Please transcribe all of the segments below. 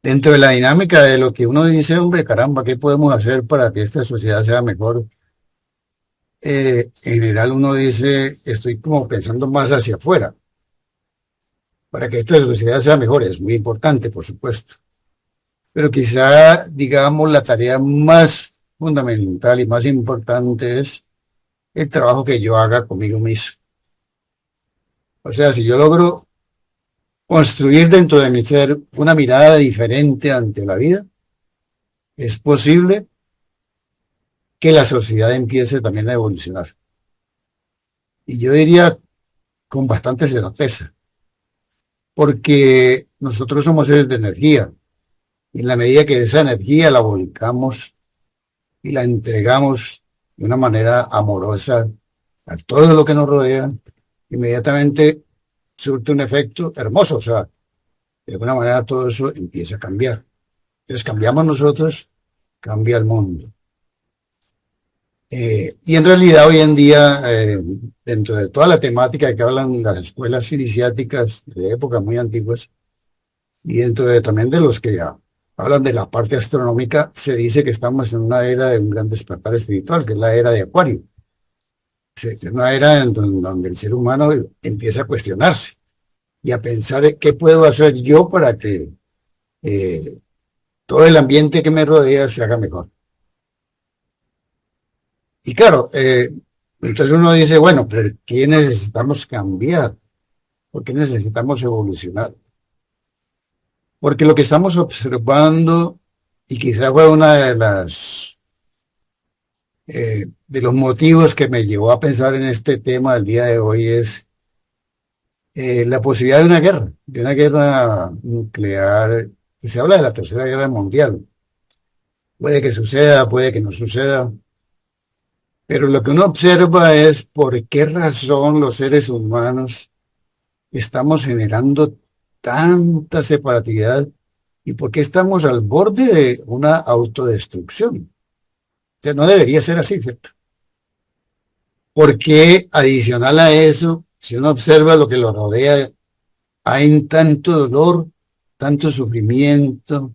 dentro de la dinámica de lo que uno dice, hombre, caramba, ¿qué podemos hacer para que esta sociedad sea mejor? En general uno dice, estoy como pensando más hacia afuera, para que esta sociedad sea mejor. Es muy importante, por supuesto. Pero quizá, digamos, la tarea más fundamental y más importante es el trabajo que yo haga conmigo mismo. O sea, si yo logro construir dentro de mi ser una mirada diferente ante la vida, es posible que la sociedad empiece también a evolucionar. Y yo diría con bastante certeza, porque nosotros somos seres de energía, y en la medida que esa energía la volcamos y la entregamos de una manera amorosa a todo lo que nos rodea, inmediatamente surte un efecto hermoso. O sea, de alguna manera todo eso empieza a cambiar. Entonces cambiamos nosotros, cambia el mundo. Y en realidad hoy en día, dentro de toda la temática que hablan las escuelas iniciáticas de épocas muy antiguas, y dentro de, también de los que ya hablan de la parte astronómica, se dice que estamos en una era de un gran despertar espiritual, que es la era de Acuario. Es una era en donde el ser humano empieza a cuestionarse y a pensar qué puedo hacer yo para que eh, todo el ambiente que me rodea se haga mejor. Y claro, entonces uno dice, bueno, pero ¿qué necesitamos cambiar? ¿Por qué necesitamos evolucionar? Porque lo que estamos observando, y quizá fue una de las de los motivos que me llevó a pensar en este tema del día de hoy, es la posibilidad de una guerra nuclear, y se habla de la Tercera Guerra Mundial. Puede que suceda, puede que no suceda, pero lo que uno observa es por qué razón los seres humanos estamos generando tanta separatividad y por qué estamos al borde de una autodestrucción. O sea, no debería ser así, ¿cierto? Porque adicional a eso, si uno observa lo que lo rodea, hay tanto dolor, tanto sufrimiento,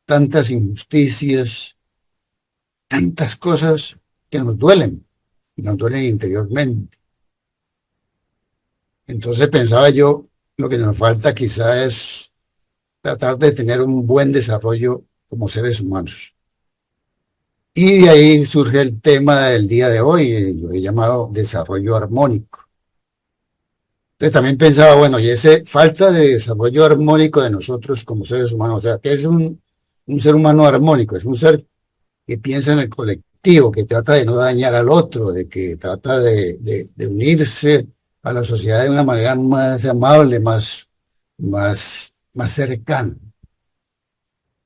tantas injusticias, tantas cosas que nos duelen, y nos duelen interiormente. Entonces pensaba yo, lo que nos falta quizá es tratar de tener un buen desarrollo como seres humanos. Y de ahí surge el tema del día de hoy, lo he llamado desarrollo armónico. Entonces también pensaba, bueno, y ese falta de desarrollo armónico de nosotros como seres humanos, o sea, ¿qué es un ser humano armónico? Es un ser que piensa en el colectivo, que trata de no dañar al otro, de que trata de unirse a la sociedad de una manera más amable, más cercana.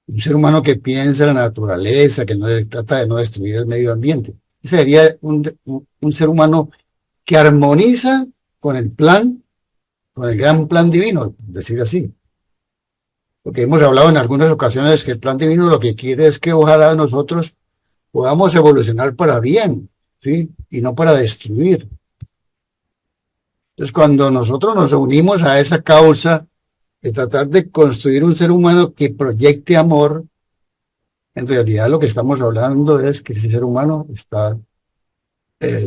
Un ser humano que piensa en la naturaleza, que no trata de no destruir el medio ambiente. Ese sería un ser humano que armoniza con el plan, con el gran plan divino, decir así. Porque hemos hablado en algunas ocasiones que el plan divino lo que quiere es que ojalá nosotros podamos evolucionar para bien, ¿sí? Y no para destruir. Entonces, cuando nosotros nos unimos a esa causa de tratar de construir un ser humano que proyecte amor, en realidad lo que estamos hablando es que ese ser humano está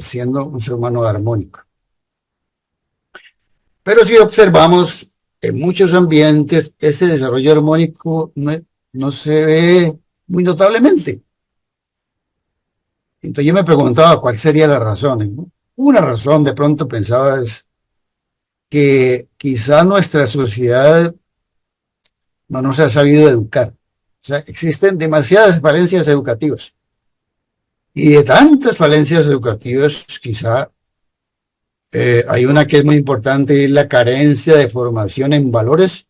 siendo un ser humano armónico. Pero si observamos en muchos ambientes, este desarrollo armónico no se ve muy notablemente. Entonces yo me preguntaba cuál sería la razón, ¿no? Una razón de pronto pensaba es que quizá nuestra sociedad no nos ha sabido educar. O sea, existen demasiadas falencias educativas. Y de tantas falencias educativas, quizá hay una que es muy importante, y es la carencia de formación en valores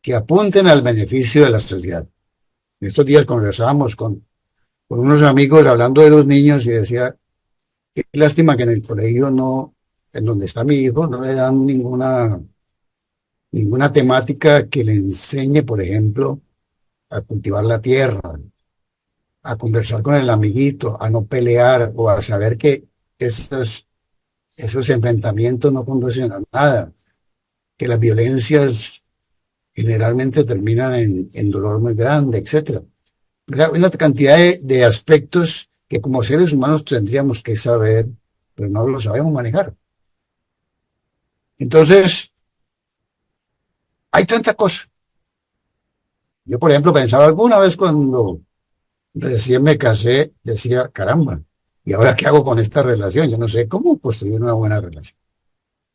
que apunten al beneficio de la sociedad. En estos días conversábamos con unos amigos hablando de los niños y decía, qué lástima que en el colegio no, en donde está mi hijo, no le dan ninguna temática que le enseñe, por ejemplo, a cultivar la tierra, a conversar con el amiguito, a no pelear o a saber que esos enfrentamientos no conducen a nada, que las violencias generalmente terminan en dolor muy grande, etcétera. ¿Verdad? Una cantidad de aspectos que como seres humanos tendríamos que saber, pero no lo sabemos manejar. Entonces, hay tanta cosa. Yo, por ejemplo, pensaba alguna vez cuando recién me casé, decía, caramba, ¿y ahora qué hago con esta relación? Yo no sé cómo construir una buena relación.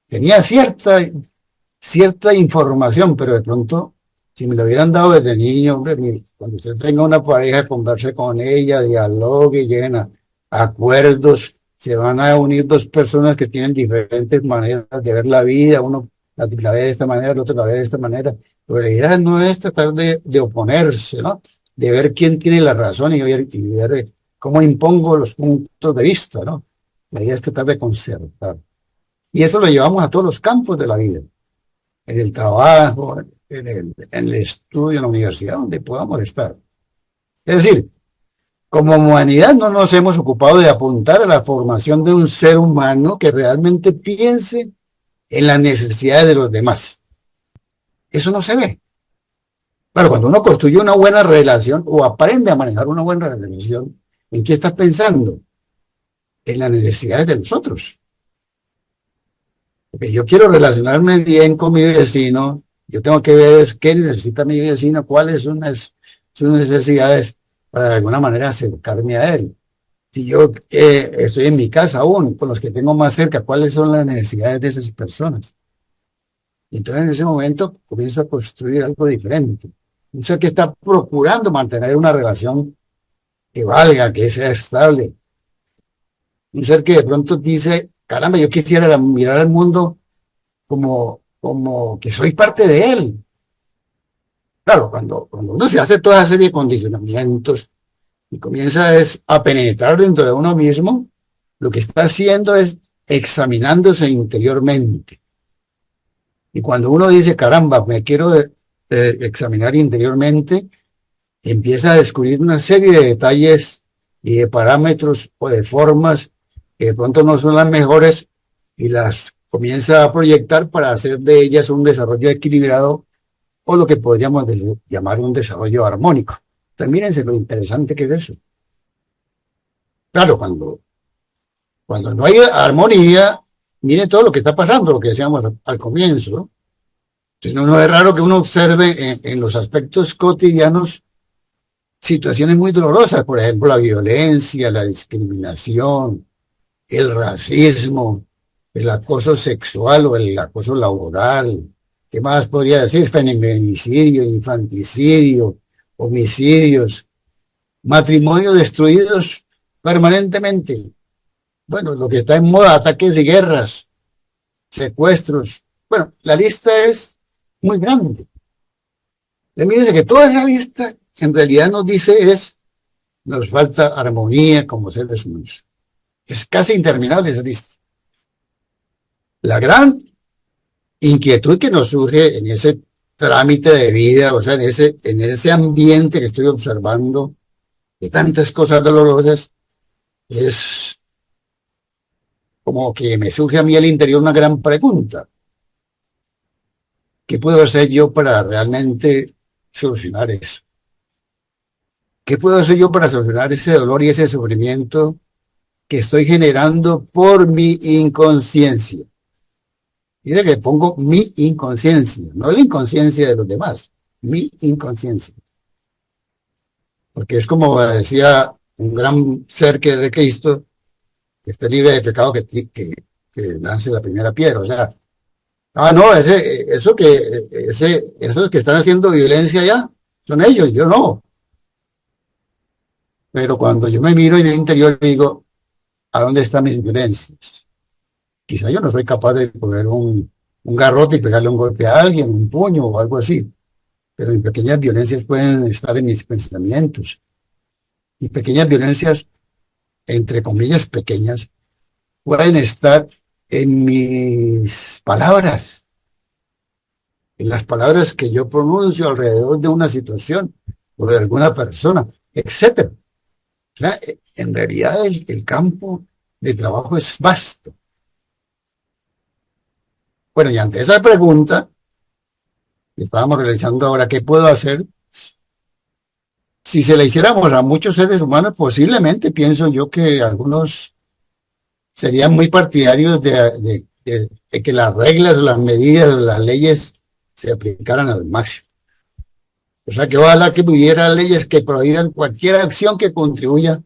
Tenía cierta información, pero de pronto, si me lo hubieran dado desde niño, hombre, mire, cuando usted tenga una pareja, converse con ella, dialogue, lleguen a acuerdos, se van a unir dos personas que tienen diferentes maneras de ver la vida, uno la ve de esta manera, el otro la ve de esta manera. Pero la idea no es tratar de oponerse, ¿no? De ver quién tiene la razón y ver cómo impongo los puntos de vista, ¿no? La idea es tratar de concertar. Y eso lo llevamos a todos los campos de la vida, en el trabajo, en el estudio, en la universidad, donde podamos estar. Es decir, como humanidad no nos hemos ocupado de apuntar a la formación de un ser humano que realmente piense en las necesidades de los demás. Eso no se ve. Pero cuando uno construye una buena relación o aprende a manejar una buena relación, ¿en qué estás pensando? En las necesidades de los otros. Porque yo quiero relacionarme bien con mi vecino, yo tengo que ver qué necesita mi vecino, cuáles son sus necesidades para de alguna manera acercarme a él. Si yo estoy en mi casa aún, con los que tengo más cerca, cuáles son las necesidades de esas personas. Y entonces en ese momento comienzo a construir algo diferente. Un ser que está procurando mantener una relación que valga, que sea estable. Un ser que de pronto dice, caramba, yo quisiera mirar al mundo como que soy parte de él. Claro, cuando uno se hace toda esa serie de condicionamientos y comienza a penetrar dentro de uno mismo, lo que está haciendo es examinándose interiormente. Y cuando uno dice, caramba, me quiero examinar interiormente, empieza a descubrir una serie de detalles y de parámetros o de formas que de pronto no son las mejores y las comienza a proyectar para hacer de ellas un desarrollo equilibrado o lo que podríamos llamar un desarrollo armónico. Entonces, mírense lo interesante que es eso. Claro, cuando no hay armonía, miren todo lo que está pasando, lo que decíamos al comienzo, ¿no? Si no, no es raro que uno observe en los aspectos cotidianos situaciones muy dolorosas, por ejemplo, la violencia, la discriminación, el racismo, el acoso sexual o el acoso laboral. ¿Qué más podría decir? Feminicidio, infanticidio, homicidios, matrimonios destruidos permanentemente. Bueno, lo que está en moda, ataques y guerras, secuestros. Bueno, la lista es muy grande. Mírese que toda esa lista en realidad nos dice nos falta armonía como seres humanos. Es casi interminable esa lista. La gran inquietud que nos surge en ese trámite de vida, o sea, en ese ambiente que estoy observando de tantas cosas dolorosas, es como que me surge a mí al interior una gran pregunta. ¿Qué puedo hacer yo para realmente solucionar eso? ¿Qué puedo hacer yo para solucionar ese dolor y ese sufrimiento que estoy generando por mi inconsciencia? Dice que pongo mi inconsciencia, no la inconsciencia de los demás, mi inconsciencia. Porque es como decía un gran ser que es de Cristo, que esté libre de pecado, que lance la primera piedra. O sea, no, esos que están haciendo violencia ya, son ellos, yo no. Pero cuando yo me miro en el interior digo, ¿a dónde están mis violencias? Quizá yo no soy capaz de poner un garrote y pegarle un golpe a alguien, un puño o algo así, pero mis pequeñas violencias pueden estar en mis pensamientos. Y pequeñas violencias, entre comillas pequeñas, pueden estar en mis palabras, en las palabras que yo pronuncio alrededor de una situación o de alguna persona, etcétera. O sea, en realidad el campo de trabajo es vasto. Bueno, y ante esa pregunta, Estábamos realizando ahora, ¿qué puedo hacer? Si se le hiciéramos a muchos seres humanos, posiblemente pienso yo que algunos serían muy partidarios de que las reglas, las medidas, las leyes se aplicaran al máximo. O sea, que ojalá que hubiera leyes que prohíban cualquier acción que contribuya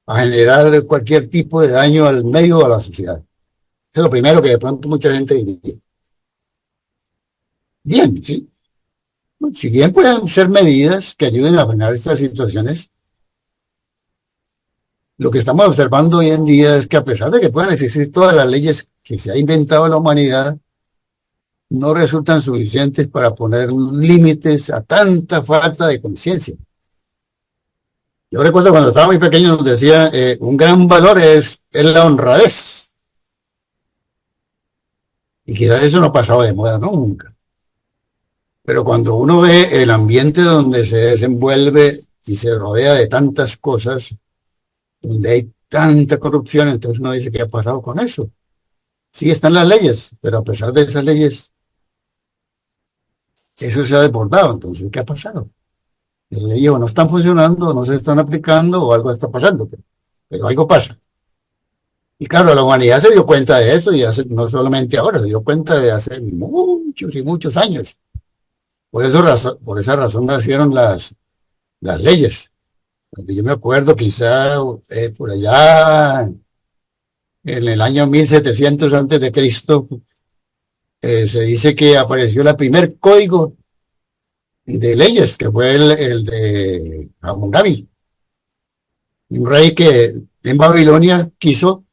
a generar cualquier tipo de daño al medio o a la sociedad. Eso es lo primero que de pronto mucha gente diría. Bien, sí. Si bien pueden ser medidas que ayuden a frenar estas situaciones, lo que estamos observando hoy en día es que a pesar de que puedan existir todas las leyes que se ha inventado la humanidad, no resultan suficientes para poner límites a tanta falta de conciencia. Yo recuerdo cuando estaba muy pequeño nos decía, un gran valor es la honradez. Y quizás eso no ha pasado de moda, ¿no? Nunca. Pero cuando uno ve el ambiente donde se desenvuelve y se rodea de tantas cosas, donde hay tanta corrupción, entonces uno dice, ¿qué ha pasado con eso? Sí están las leyes, pero a pesar de esas leyes, eso se ha desbordado. Entonces, ¿qué ha pasado? Las leyes o no están funcionando, o no se están aplicando, o algo está pasando, pero algo pasa. Y claro, la humanidad se dio cuenta de eso, y hace, no solamente ahora, se dio cuenta de hace muchos y muchos años. Por esa razón nacieron las leyes. Yo me acuerdo quizá por allá en el año 1700 antes de Cristo, se dice que apareció el primer código de leyes, que fue el de Hammurabi, un rey que en Babilonia quiso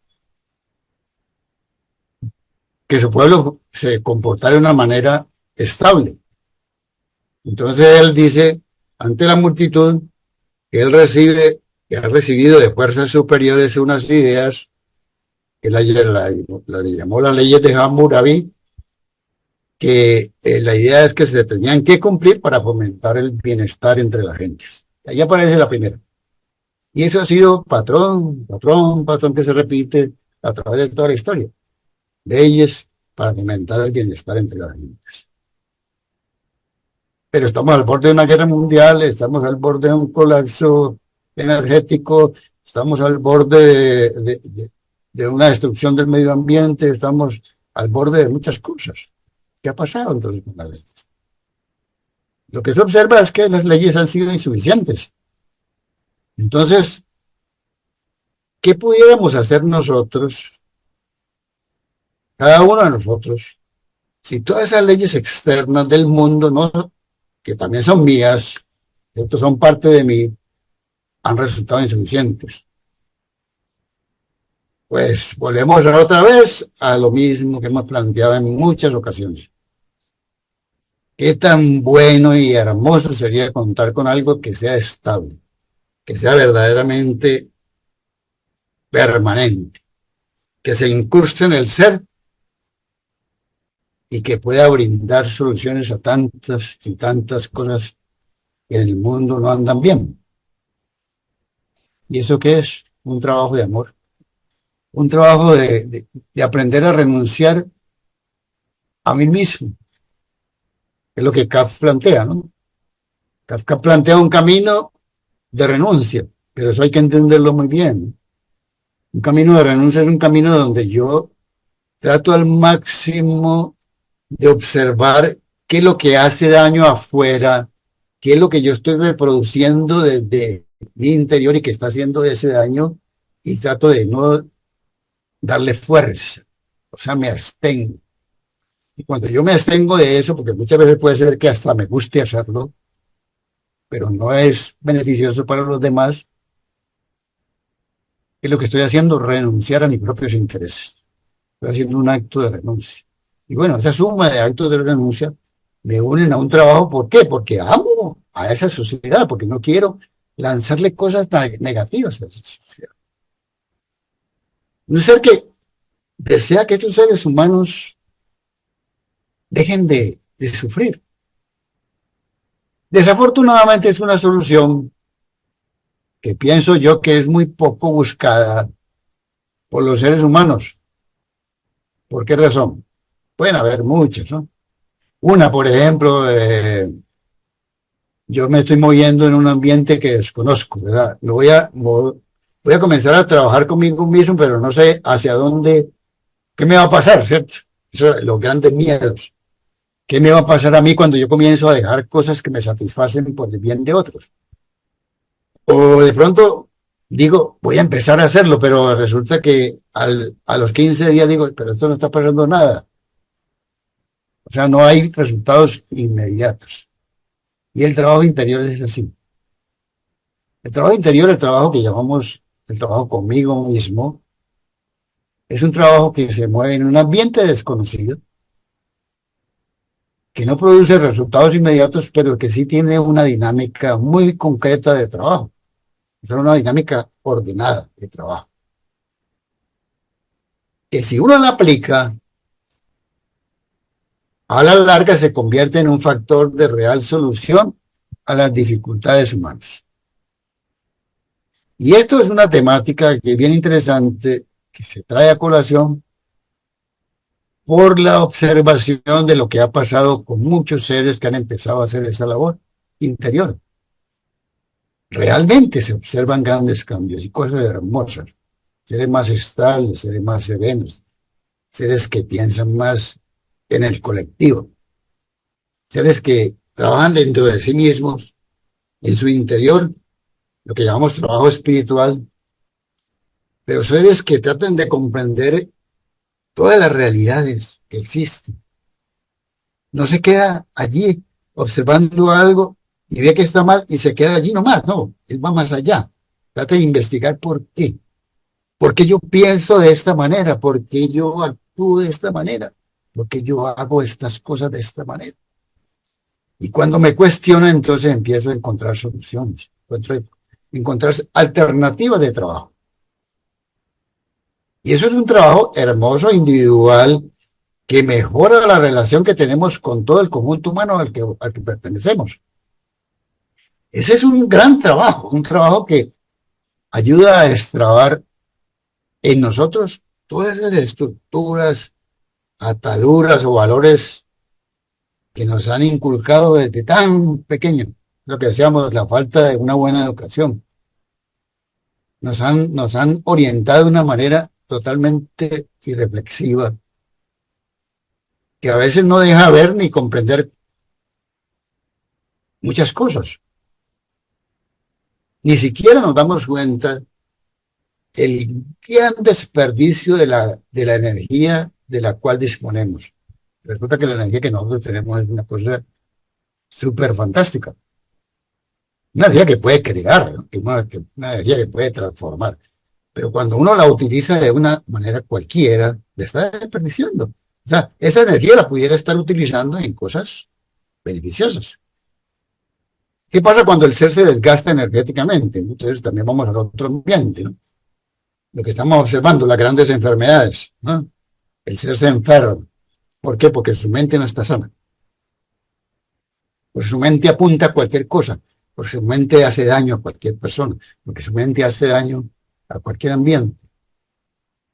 que su pueblo se comportara de una manera estable. Entonces él dice, ante la multitud, que que ha recibido de fuerzas superiores unas ideas que la llamó las leyes de Hammurabi, que la idea es que se tenían que cumplir para fomentar el bienestar entre las gentes. Ahí aparece la primera. Y eso ha sido patrón que se repite a través de toda la historia. Leyes para fomentar el bienestar entre las gentes. Pero estamos al borde de una guerra mundial, estamos al borde de un colapso energético, estamos al borde de una destrucción del medio ambiente, estamos al borde de muchas cosas. ¿Qué ha pasado entonces con la ley? Lo que se observa es que las leyes han sido insuficientes. Entonces, ¿qué pudiéramos hacer nosotros, cada uno de nosotros, si todas esas leyes externas del mundo, no, que también son mías, estos son parte de mí, han resultado insuficientes? Pues volvemos otra vez a lo mismo que hemos planteado en muchas ocasiones. Qué tan bueno y hermoso sería contar con algo que sea estable, que sea verdaderamente permanente, que se incruste en el ser y que pueda brindar soluciones a tantas y tantas cosas que en el mundo no andan bien. ¿Y eso qué es? Un trabajo de amor, un trabajo de aprender a renunciar a mí mismo, es lo que Kafka plantea, ¿no? Kafka plantea un camino de renuncia, pero eso hay que entenderlo muy bien. Un camino de renuncia es un camino donde yo trato al máximo de observar qué es lo que hace daño afuera, qué es lo que yo estoy reproduciendo desde mi interior y que está haciendo ese daño, y trato de no darle fuerza, o sea, me abstengo. Y cuando yo me abstengo de eso, porque muchas veces puede ser que hasta me guste hacerlo, pero no es beneficioso para los demás, es lo que estoy haciendo, renunciar a mis propios intereses. Estoy haciendo un acto de renuncia. Y bueno, esa suma de actos de renuncia me unen a un trabajo. ¿Por qué? Porque amo a esa sociedad, porque no quiero lanzarle cosas negativas a esa sociedad. Un ser que desea que estos seres humanos dejen de sufrir. Desafortunadamente es una solución que pienso yo que es muy poco buscada por los seres humanos. ¿Por qué razón? Pueden haber muchas, ¿no? Una, por ejemplo, yo me estoy moviendo en un ambiente que desconozco, ¿verdad? Voy a comenzar a trabajar conmigo mismo, pero no sé hacia dónde, qué me va a pasar, ¿cierto? Eso es los grandes miedos. ¿Qué me va a pasar a mí cuando yo comienzo a dejar cosas que me satisfacen por el bien de otros? O de pronto digo, voy a empezar a hacerlo, pero resulta que a los 15 días digo, pero esto no está pasando nada. O sea, no hay resultados inmediatos. Y el trabajo interior es así. El trabajo interior, el trabajo que llamamos el trabajo conmigo mismo, es un trabajo que se mueve en un ambiente desconocido, que no produce resultados inmediatos, pero que sí tiene una dinámica muy concreta de trabajo. Es una dinámica ordenada de trabajo. Que si uno la aplica, a la larga se convierte en un factor de real solución a las dificultades humanas. Y esto es una temática que es bien interesante, que se trae a colación por la observación de lo que ha pasado con muchos seres que han empezado a hacer esa labor interior. Realmente se observan grandes cambios y cosas hermosas. Seres más estables, seres más serenos, seres que piensan más en el colectivo, seres que trabajan dentro de sí mismos, en su interior, lo que llamamos trabajo espiritual, pero seres que tratan de comprender todas las realidades que existen. No se queda allí observando algo y ve que está mal y se queda allí nomás, no, él va más allá. Trata de investigar por qué. ¿Por qué yo pienso de esta manera? ¿Por qué yo actúo de esta manera? ¿Por qué yo hago estas cosas de esta manera? Y cuando me cuestiono, entonces empiezo a encontrar soluciones, encontrar alternativas de trabajo. Y eso es un trabajo hermoso, individual, que mejora la relación que tenemos con todo el conjunto humano al que pertenecemos. Ese es un trabajo que ayuda a destrabar en nosotros todas esas estructuras, ataduras o valores que nos han inculcado desde tan pequeño, lo que decíamos, la falta de una buena educación. Nos han orientado de una manera totalmente irreflexiva, que a veces no deja ver ni comprender muchas cosas. Ni siquiera nos damos cuenta el gran desperdicio de la energía de la cual disponemos. Resulta que la energía que nosotros tenemos es una cosa súper fantástica. Una energía que puede crear, ¿no? Una energía que puede transformar. Pero cuando uno la utiliza de una manera cualquiera, la está desperdiciando. O sea, esa energía la pudiera estar utilizando en cosas beneficiosas. ¿Qué pasa cuando el ser se desgasta energéticamente? Entonces también vamos al otro ambiente, ¿no? Lo que estamos observando, las grandes enfermedades, ¿no? El ser se enferma. ¿Por qué? Porque su mente no está sana. Porque su mente apunta a cualquier cosa. Porque su mente hace daño a cualquier persona. Porque su mente hace daño a cualquier ambiente.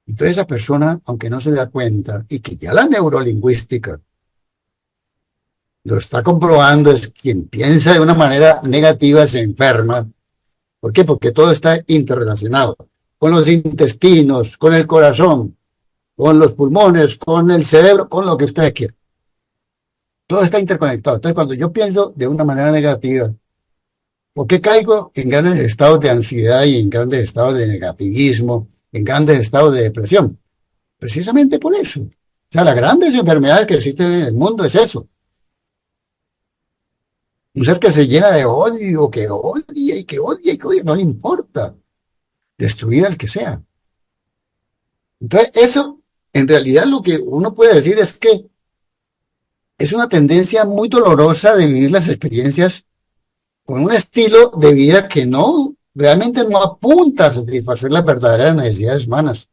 Entonces esa persona, aunque no se da cuenta, y que ya la neurolingüística lo está comprobando, es quien piensa de una manera negativa se enferma. ¿Por qué? Porque todo está interrelacionado. Con los intestinos, con el corazón, con los pulmones, con el cerebro, con lo que usted quiera. Todo está interconectado. Entonces, cuando yo pienso de una manera negativa, ¿por qué caigo en grandes estados de ansiedad y en grandes estados de negativismo, en grandes estados de depresión? Precisamente por eso. O sea, las grandes enfermedades que existen en el mundo es eso. Un ser que se llena de odio, que odia y que odia y que odia, no le importa destruir al que sea. Entonces, eso, en realidad lo que uno puede decir es que es una tendencia muy dolorosa de vivir las experiencias con un estilo de vida que no, realmente no apunta a satisfacer las verdaderas necesidades humanas,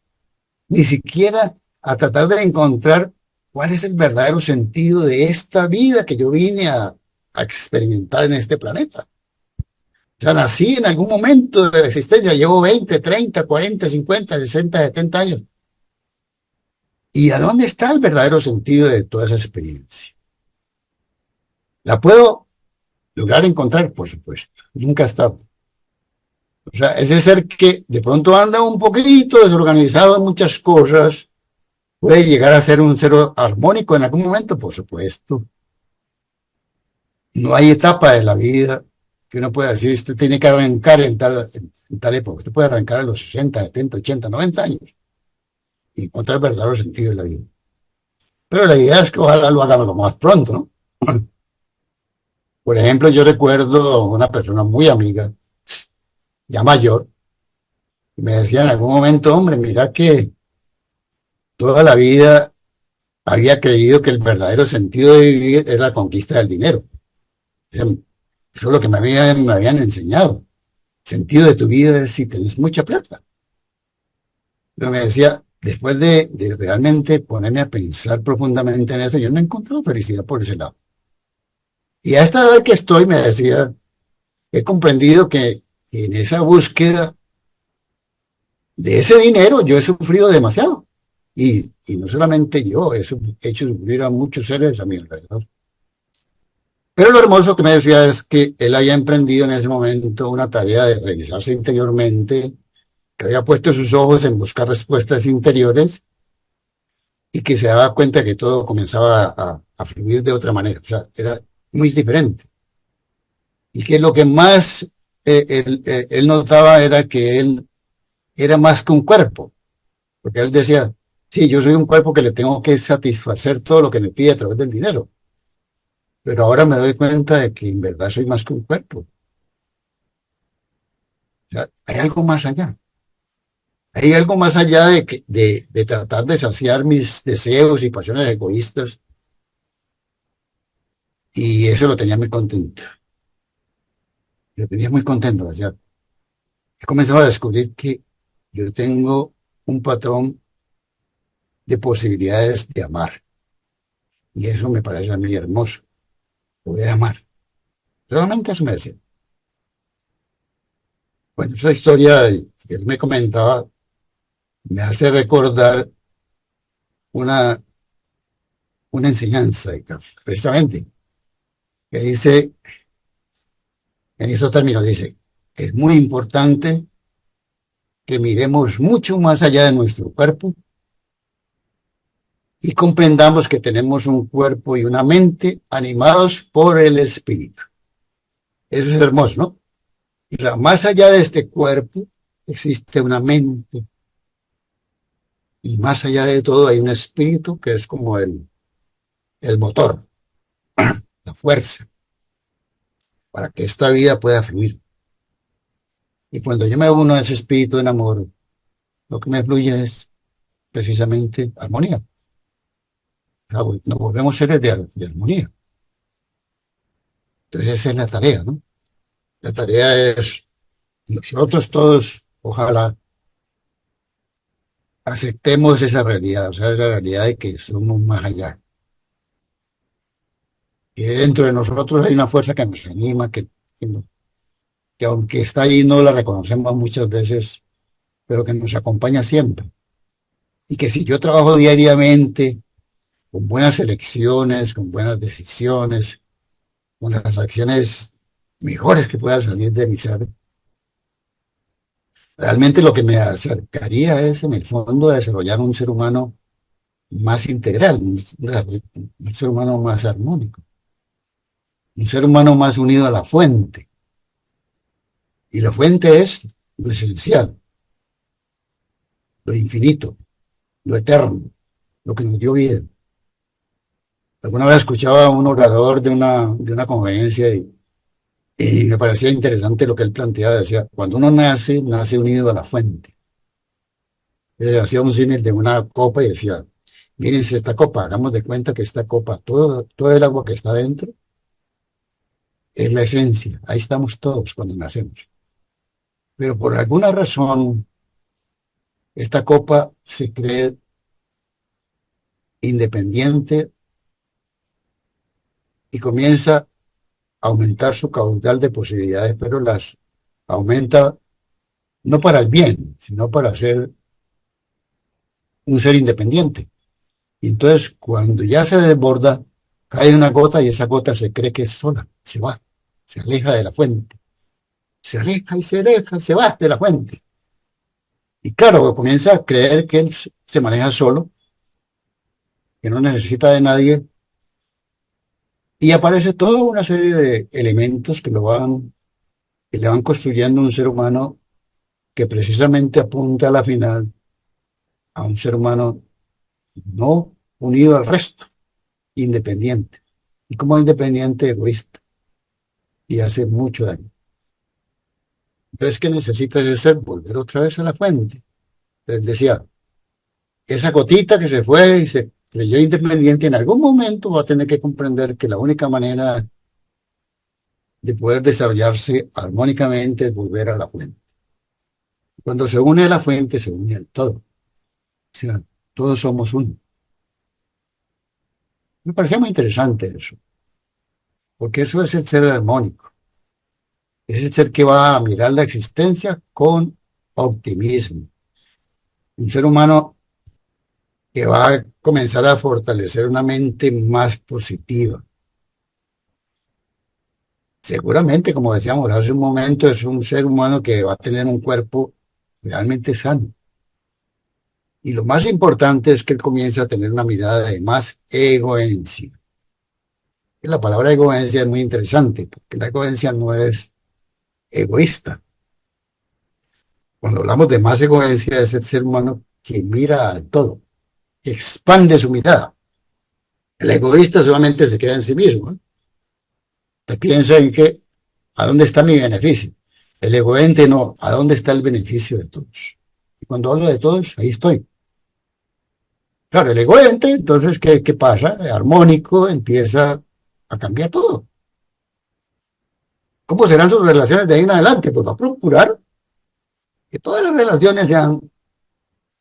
ni siquiera a tratar de encontrar cuál es el verdadero sentido de esta vida que yo vine a experimentar en este planeta. O sea, nací en algún momento de la existencia, llevo 20, 30, 40, 50, 60, 70 años. ¿Y a dónde está el verdadero sentido de toda esa experiencia? ¿La puedo lograr encontrar? Por supuesto. Nunca está. O sea, ese ser que de pronto anda un poquito desorganizado en muchas cosas, puede llegar a ser un ser armónico en algún momento, por supuesto. No hay etapa de la vida que uno pueda decir, usted tiene que arrancar en tal época. Usted puede arrancar a los 60, 70, 80, 90 años y encontrar el verdadero sentido de la vida. Pero la idea es que ojalá lo hagamos lo más pronto, ¿no? Por ejemplo, yo recuerdo una persona muy amiga, ya mayor, y me decía en algún momento, hombre, mira que toda la vida había creído que el verdadero sentido de vivir era la conquista del dinero. O sea, eso es lo que me habían enseñado. El sentido de tu vida es si tienes mucha plata. Pero me decía, después de realmente ponerme a pensar profundamente en eso, yo no he encontrado felicidad por ese lado. Y a esta edad que estoy, me decía, he comprendido que en esa búsqueda de ese dinero yo he sufrido demasiado. Y no solamente yo, he hecho sufrir a muchos seres a mi alrededor. Pero lo hermoso que me decía es que él haya emprendido en ese momento una tarea de revisarse interiormente, que había puesto sus ojos en buscar respuestas interiores y que se daba cuenta que todo comenzaba a fluir de otra manera. O sea, era muy diferente. Y que lo que más él notaba era que él era más que un cuerpo, porque él decía, sí, yo soy un cuerpo que le tengo que satisfacer todo lo que me pide a través del dinero, pero ahora me doy cuenta de que en verdad soy más que un cuerpo. O sea, hay algo más allá. Hay algo más allá de tratar de saciar mis deseos y pasiones egoístas, y eso lo tenía muy contento. Lo tenía muy contento. O sea, he comenzado a descubrir que yo tengo un patrón de posibilidades de amar, y eso me parece a mí hermoso, poder amar. Realmente eso me decía. Bueno, esa historia que él me comentaba me hace recordar una, una enseñanza, precisamente, que dice, en esos términos, dice, es muy importante que miremos mucho más allá de nuestro cuerpo y comprendamos que tenemos un cuerpo y una mente animados por el espíritu. Eso es hermoso, ¿no? O sea, más allá de este cuerpo existe una mente y más allá de todo hay un espíritu que es como el motor, la fuerza, para que esta vida pueda fluir. Y cuando yo me uno a ese espíritu de amor, lo que me fluye es precisamente armonía. O sea, nos volvemos seres de armonía. Entonces esa es la tarea, ¿no? La tarea es, nosotros todos, ojalá, aceptemos esa realidad, o sea, esa realidad de que somos más allá. Que dentro de nosotros hay una fuerza que nos anima, que aunque está ahí no la reconocemos muchas veces, pero que nos acompaña siempre. Y que si yo trabajo diariamente con buenas elecciones, con buenas decisiones, con las acciones mejores que pueda salir de mi ser, realmente lo que me acercaría es, en el fondo, a desarrollar un ser humano más integral, un ser humano más armónico, un ser humano más unido a la fuente. Y la fuente es lo esencial, lo infinito, lo eterno, lo que nos dio vida. Alguna vez escuchaba a un orador de una conferencia y me parecía interesante lo que él planteaba. Decía, cuando uno nace, nace unido a la fuente. Hacía un símil de una copa y decía, mírense esta copa, hagamos de cuenta que esta copa, todo el agua que está dentro, es la esencia. Ahí estamos todos cuando nacemos. Pero por alguna razón, esta copa se cree independiente y comienza a aumentar su caudal de posibilidades, pero las aumenta no para el bien, sino para ser un ser independiente. Y entonces, cuando ya se desborda, cae una gota y esa gota se cree que es sola, se va, se aleja de la fuente, se aleja y se aleja, se va de la fuente. Y claro, comienza a creer que él se maneja solo, que no necesita de nadie, y aparece toda una serie de elementos que le van construyendo un ser humano que precisamente apunta a la final a un ser humano no unido al resto, independiente. Y como independiente, egoísta, y hace mucho daño. Entonces, ¿qué necesita ese ser? Volver otra vez a la fuente. Entonces decía, esa gotita que se fue y se creyó independiente, en algún momento va a tener que comprender que la única manera de poder desarrollarse armónicamente es volver a la fuente. Cuando se une a la fuente, se une al todo. O sea, todos somos uno. Me parecía muy interesante eso, porque eso es el ser armónico. Es el ser que va a mirar la existencia con optimismo. Un ser humano que va a comenzar a fortalecer una mente más positiva. Seguramente, como decíamos hace un momento, es un ser humano que va a tener un cuerpo realmente sano. Y lo más importante es que él comienza a tener una mirada de más egoencia. Y la palabra egoencia es muy interesante, porque la egoencia no es egoísta. Cuando hablamos de más egoencia es el ser humano que mira al todo, que expande su mirada. El egoísta solamente se queda en sí mismo, ¿eh? Te piensa en que, ¿a dónde está mi beneficio? El egoísta no, ¿a dónde está el beneficio de todos? Y cuando hablo de todos, ahí estoy. Claro, el egoísta, entonces, ¿qué pasa? El armónico empieza a cambiar todo. ¿Cómo serán sus relaciones de ahí en adelante? Pues va a procurar que todas las relaciones sean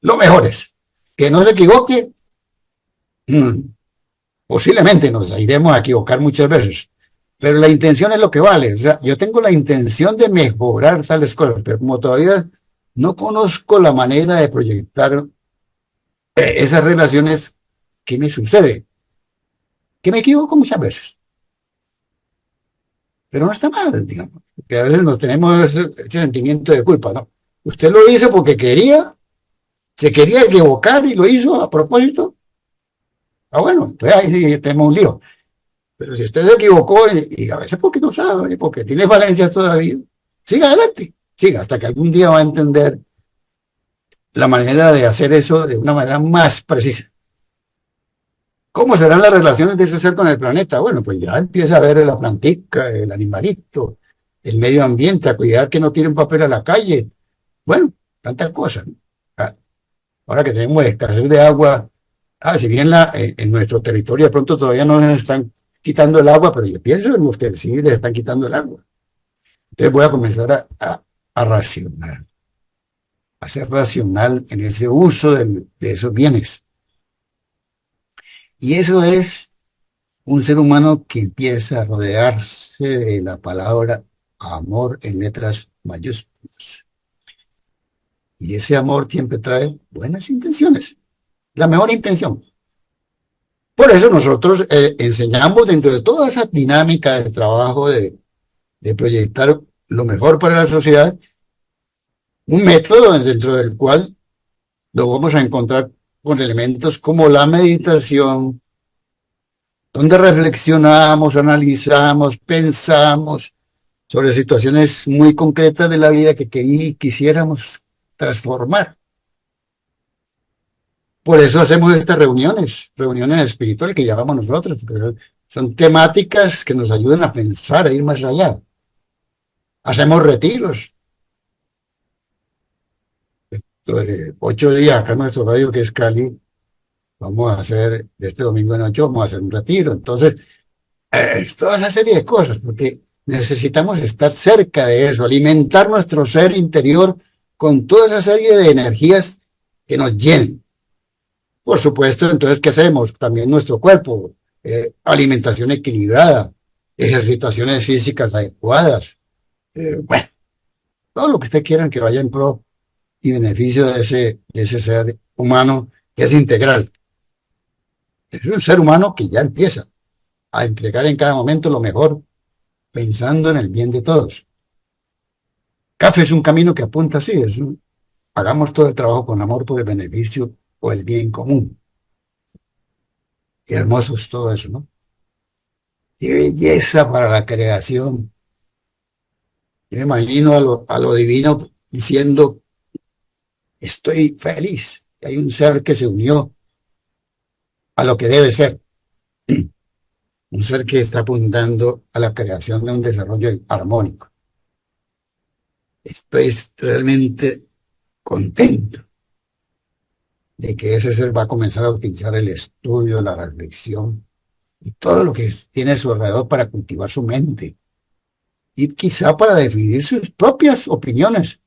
lo mejores. Que no se equivoque, mm, posiblemente nos iremos a equivocar muchas veces, pero la intención es lo que vale. O sea, yo tengo la intención de mejorar tales cosas, pero como todavía no conozco la manera de proyectar esas relaciones, ¿qué me sucede? Que me equivoco muchas veces, pero no está mal, digamos, que a veces nos tenemos ese sentimiento de culpa, ¿no? Usted lo hizo porque quería, se quería equivocar y lo hizo a propósito. Ah, bueno, entonces ahí sí tenemos un lío. Pero si usted se equivocó y a veces porque no sabe, porque tiene falencias todavía, siga adelante, siga hasta que algún día va a entender la manera de hacer eso de una manera más precisa. ¿Cómo serán las relaciones de ese ser con el planeta? Bueno, pues ya empieza a ver la plantica, el animalito, el medio ambiente, a cuidar que no tiren papel a la calle. Bueno, tantas cosas, ¿no? Ah, ahora que tenemos escasez de agua, si bien en nuestro territorio de pronto todavía no nos están quitando el agua, pero yo pienso en los que sí les están quitando el agua. Entonces voy a comenzar a racionar, a ser racional en ese uso de esos bienes. Y eso es un ser humano que empieza a rodearse de la palabra amor en letras mayúsculas. Y ese amor siempre trae buenas intenciones, la mejor intención. Por eso nosotros enseñamos dentro de toda esa dinámica de trabajo de proyectar lo mejor para la sociedad, un método dentro del cual lo vamos a encontrar con elementos como la meditación, donde reflexionamos, analizamos, pensamos sobre situaciones muy concretas de la vida que quisiéramos transformar. Por eso hacemos estas reuniones espirituales que llamamos nosotros, porque son temáticas que nos ayudan a pensar, a ir más allá. Hacemos retiros. 8 días acá en nuestro radio que es Cali, vamos a hacer, de este domingo en 8, vamos a hacer un retiro. Entonces, toda esa serie de cosas, porque necesitamos estar cerca de eso, alimentar nuestro ser interior con toda esa serie de energías que nos llenen. Por supuesto, entonces, ¿qué hacemos? También nuestro cuerpo, alimentación equilibrada, ejercitaciones físicas adecuadas, bueno, todo lo que usted quiera que vaya en pro y beneficio de ese ser humano que es integral. Es un ser humano que ya empieza. a entregar en cada momento lo mejor, pensando en el bien de todos. CAF es un camino que apunta así, hagamos todo el trabajo con amor por el beneficio o el bien común. Qué hermoso es todo eso, ¿no? Qué belleza para la creación. Yo me imagino a lo divino diciendo, estoy feliz. Hay un ser que se unió a lo que debe ser, un ser que está apuntando a la creación de un desarrollo armónico. Estoy realmente contento de que ese ser va a comenzar a utilizar el estudio, la reflexión y todo lo que tiene a su alrededor para cultivar su mente y quizá para definir sus propias opiniones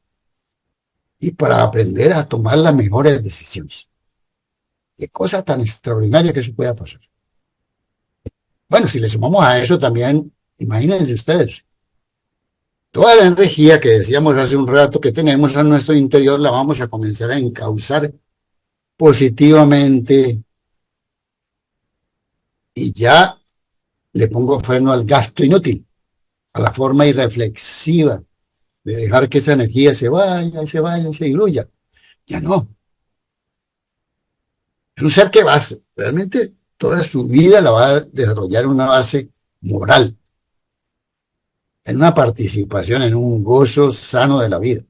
y para aprender a tomar las mejores decisiones. Qué cosa tan extraordinaria que eso pueda pasar. Bueno, si le sumamos a eso también, imagínense ustedes, toda la energía que decíamos hace un rato que tenemos a nuestro interior la vamos a comenzar a encauzar positivamente y ya le pongo freno al gasto inútil, a la forma irreflexiva de dejar que esa energía se vaya, se diluya. Ya no. Es un ser que va, realmente toda su vida la va a desarrollar en una base moral, en una participación, en un gozo sano de la vida.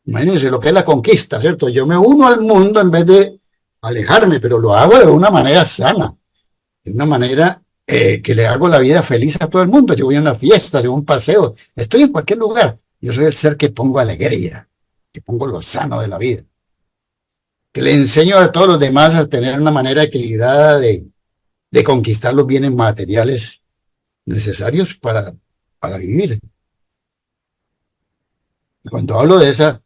Imagínense lo que es la conquista, ¿cierto? Yo me uno al mundo en vez de alejarme, pero lo hago de una manera sana, de una manera que le hago la vida feliz a todo el mundo. Yo voy a una fiesta, de un paseo, estoy en cualquier lugar. Yo soy el ser que pongo alegría, que pongo lo sano de la vida, que le enseño a todos los demás a tener una manera equilibrada de conquistar los bienes materiales necesarios para vivir. Cuando hablo de esa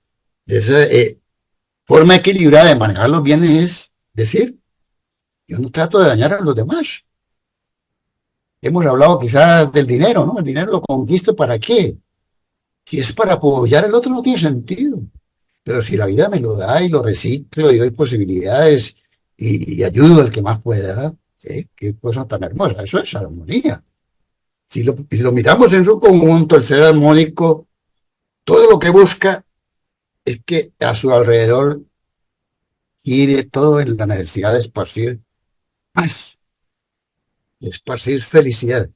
forma equilibrada de manejar los bienes, es decir, yo no trato de dañar a los demás. Hemos hablado quizás del dinero, ¿no? El dinero lo conquisto ¿para qué? Si es para apoyar al otro no tiene sentido. Pero si la vida me lo da y lo reciclo y doy posibilidades y ayudo al que más pueda, qué cosa tan hermosa. Eso es armonía. Si lo miramos en su conjunto, el ser armónico, todo lo que busca es que a su alrededor gire todo en la necesidad de esparcir paz, de esparcir felicidad.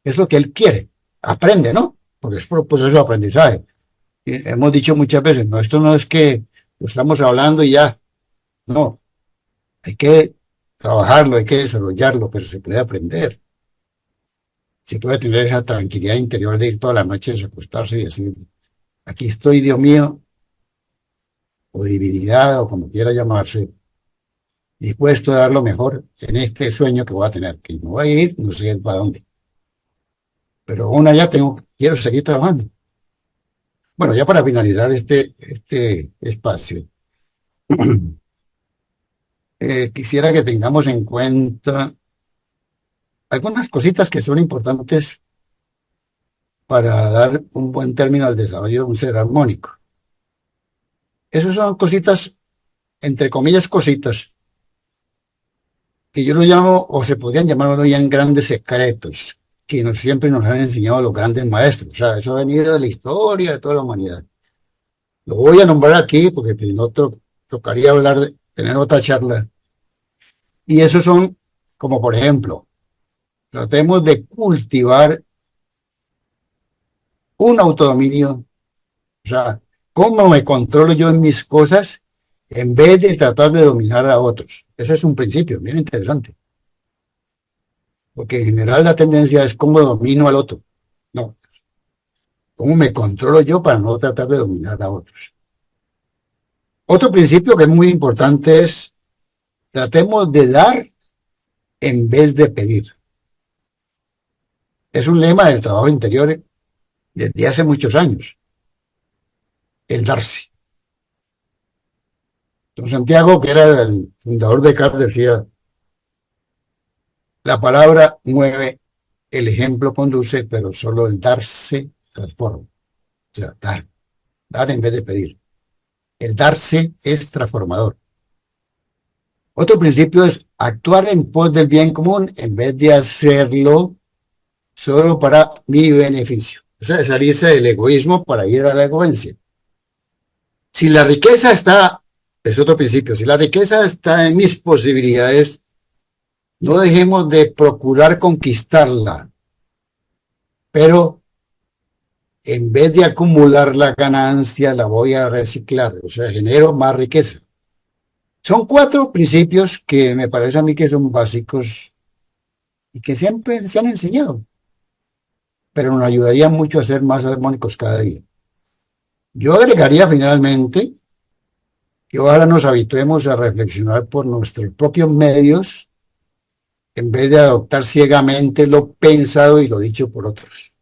Es lo que él quiere. Aprende, ¿no? Porque es por proceso de aprendizaje. Y hemos dicho muchas veces, no, esto no es que lo estamos hablando y ya. No, hay que trabajarlo, hay que desarrollarlo, pero se puede aprender. Se puede tener esa tranquilidad interior de ir todas las noches a acostarse y decir, aquí estoy, Dios mío, o divinidad, o como quiera llamarse, dispuesto a dar lo mejor en este sueño que voy a tener, que no voy a ir, no sé para dónde. Pero aún allá quiero seguir trabajando. Bueno, ya para finalizar este espacio, quisiera que tengamos en cuenta algunas cositas que son importantes para dar un buen término al desarrollo de un ser armónico. Esas son cositas, entre comillas, cositas, que yo lo llamo, o se podrían llamar hoy en grandes secretos, que siempre nos han enseñado los grandes maestros. O sea, eso ha venido de la historia de toda la humanidad. Lo voy a nombrar aquí porque si no tocaría tener otra charla. Y esos son, como por ejemplo, tratemos de cultivar un autodominio. O sea, ¿cómo me controlo yo en mis cosas en vez de tratar de dominar a otros? Ese es un principio bien interesante. Porque en general la tendencia es cómo domino al otro. No, cómo me controlo yo para no tratar de dominar a otros. Otro principio que es muy importante es tratemos de dar en vez de pedir. Es un lema del trabajo interior desde hace muchos años, el darse. Don Santiago, que era el fundador de CAP, decía, la palabra mueve, el ejemplo conduce, pero solo el darse transforma. O sea, dar en vez de pedir. El darse es transformador. Otro principio es actuar en pos del bien común en vez de hacerlo solo para mi beneficio. O sea, salirse del egoísmo para ir a la egoísmo. Si la riqueza está, es otro principio, si la riqueza está en mis posibilidades, no dejemos de procurar conquistarla, pero en vez de acumular la ganancia, la voy a reciclar, o sea, genero más riqueza. Son cuatro principios que me parece a mí que son básicos y que siempre se han enseñado, pero nos ayudaría mucho a ser más armónicos cada día. Yo agregaría finalmente que ahora nos habituemos a reflexionar por nuestros propios medios en vez de adoptar ciegamente lo pensado y lo dicho por otros.